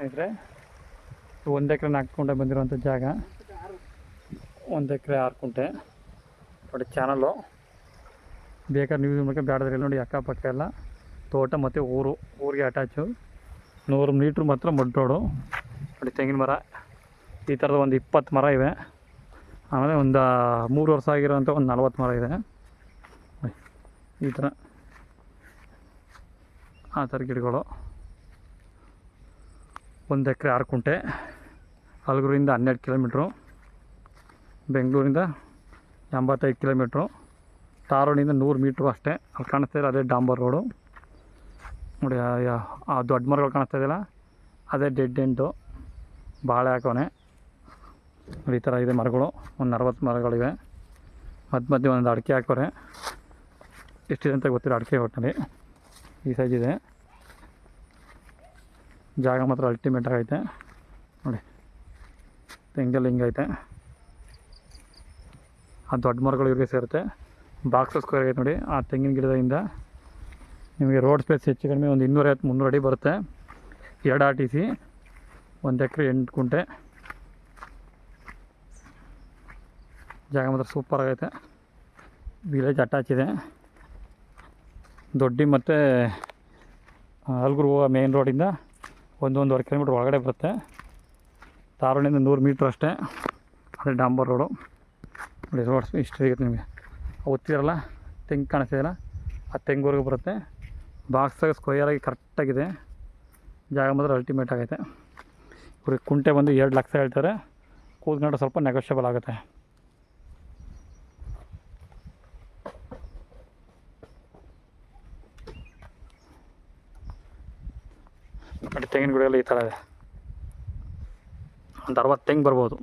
ಸ್ನೇಹಿತರೆ. 1 ಎಕರೆ 4 ಕುಂಟೆ ಬಂದಿರುವಂಥ ಜಾಗ, 1 ಎಕರೆ 6 ಕುಂಟೆ ನೋಡಿ. ಚಾನಲು ಬೇಕಾದ್ರೆ ನೀವು ಬೇಕಾದ್ರೆ ಬೇಡದ್ರಲ್ಲಿ ನೋಡಿ. ಅಕ್ಕಪಕ್ಕ ಎಲ್ಲ ತೋಟ ಮತ್ತು ಊರಿಗೆ ಅಟ್ಯಾಚು. 100 ಮೀಟ್ರ್ ಮಾತ್ರ ಮಡ್ ರೋಡು ನೋಡಿ. ತೆಂಗಿನ ಮರ ಈ ಥರದ ಒಂದು 20 ಮರ ಇವೆ. ಆಮೇಲೆ ಒಂದು 3 ವರ್ಷ ಆಗಿರೋಂಥ ಒಂದು 40 ಮರ ಇದೆ. ಈ ಥರ ಆ ಥರ ಗಿಡಗಳು. 1 ಎಕರೆ 6 ಕುಂಟೆ. ಹಲಗೂರಿಂದ 12 ಕಿಲೋಮೀಟ್ರು, ಬೆಂಗಳೂರಿಂದ 85 ಕಿಲೋಮೀಟ್ರು, ಟಾರ್ ರೋಡಿಂದ 100 ಮೀಟ್ರು ಅಷ್ಟೇ. ಅಲ್ಲಿ ಕಾಣಿಸ್ತಾ ಇದೆ ಅದೇ ಡಾಂಬರ್ ರೋಡು ನೋಡಿ. ಆ ದೊಡ್ಡ ಮರಗಳು ಕಾಣಿಸ್ತಾ ಇದೆಯಲ್ಲ ಅದೇ ಡೆಡ್ ಎಂಡು. ಬಾಳೆ ಹಾಕೋನೆ ನೋಡಿ. ಈ ಥರ ಇದೆ ಮರಗಳು. ಒಂದು 40 ಮರಗಳಿವೆ. ಮಧ್ಯೆ ಒಂದು ಅಡಿಕೆ ಹಾಕೋರೆ. ಎಷ್ಟಿದೆ ಅಂತ ಗೊತ್ತಿಲ್ಲ ಅಡಿಕೆ ಒಟ್ಟಿನಲ್ಲಿ. ಈ ಸೈಜ್ ಇದೆ. ಜಾಗ ಮಾತ್ರ ಅಲ್ಟಿಮೇಟ್ ಆಗೈತೆ ನೋಡಿ. ತೆಂಗೆಲ್ಲ ಹಿಂಗೈತೆ. ಆ ದೊಡ್ಡ ಮರಗಳು ಇವ್ರಿಗೆ ಸೇರುತ್ತೆ. ಬಾಕ್ಸ್ ಸ್ಕ್ವೇರ್ ಆಗೈತೆ ನೋಡಿ. ಆ ತೆಂಗಿನ ಗಿಡದಿಂದ ನಿಮಗೆ ರೋಡ್ ಸ್ಪೇಸ್ ಹೆಚ್ಚು ಕಡಿಮೆ ಒಂದು 250-300 ಅಡಿ ಬರುತ್ತೆ. 2 RTC, 1 ಎಕರೆ 8 ಕುಂಟೆ. ಜಾಗ ಮಾತ್ರ ಸೂಪರ್ ಆಗೈತೆ. ವಿಲೇಜ್ ಅಟ್ಯಾಚ್ ಇದೆ. ದೊಡ್ಡಿ ಮತ್ತು ಹಲಗೂರು ಮೇನ್ ರೋಡಿಂದ 1-1.5 ಕಿಲೋಮೀಟ್ರ್ ಒಳಗಡೆ ಬರುತ್ತೆ. ಟಾರ್ ರೋಡಿಂದ 100 ಮೀಟ್ರ್ ಅಷ್ಟೇ. ಅದೇ ಡಾಂಬರ್ ರೋಡು ನೋಡಿ. ರೋಡ್ ಇಷ್ಟು ಸಿಗುತ್ತೆ ನಿಮಗೆ. ಗೊತ್ತಿರಲ್ಲ ತೆಂಗು ಕಾಣಿಸ್ತಿದೆಯಲ್ಲ ಆ ತೆಂಗುವರೆಗೂ ಬರುತ್ತೆ. ಬಾಕ್ಸಾಗ ಸ್ಕ್ವಯರಾಗಿ ಕರೆಕ್ಟಾಗಿದೆ. ಜಾಗ ಮಾತ್ರ ಅಲ್ಟಿಮೇಟ್ ಆಗೈತೆ. ಇವ್ರಿಗೆ ಕುಂಟೆ ಬಂದು 2 ಲಕ್ಷ ಹೇಳ್ತಾರೆ. ಕೂತ್ಕೊಂಡ್ರೆ ಸ್ವಲ್ಪ ನೆಗೋಷಿಯಬಲ್ ಆಗುತ್ತೆ. ನೋಡಿ ತೆಂಗಿನ ಗಿಡ ಎಲ್ಲ ಈ ಥರ ಇದೆ. ಒಂದು 60 ತೆಂಗು ಬರ್ಬೋದು.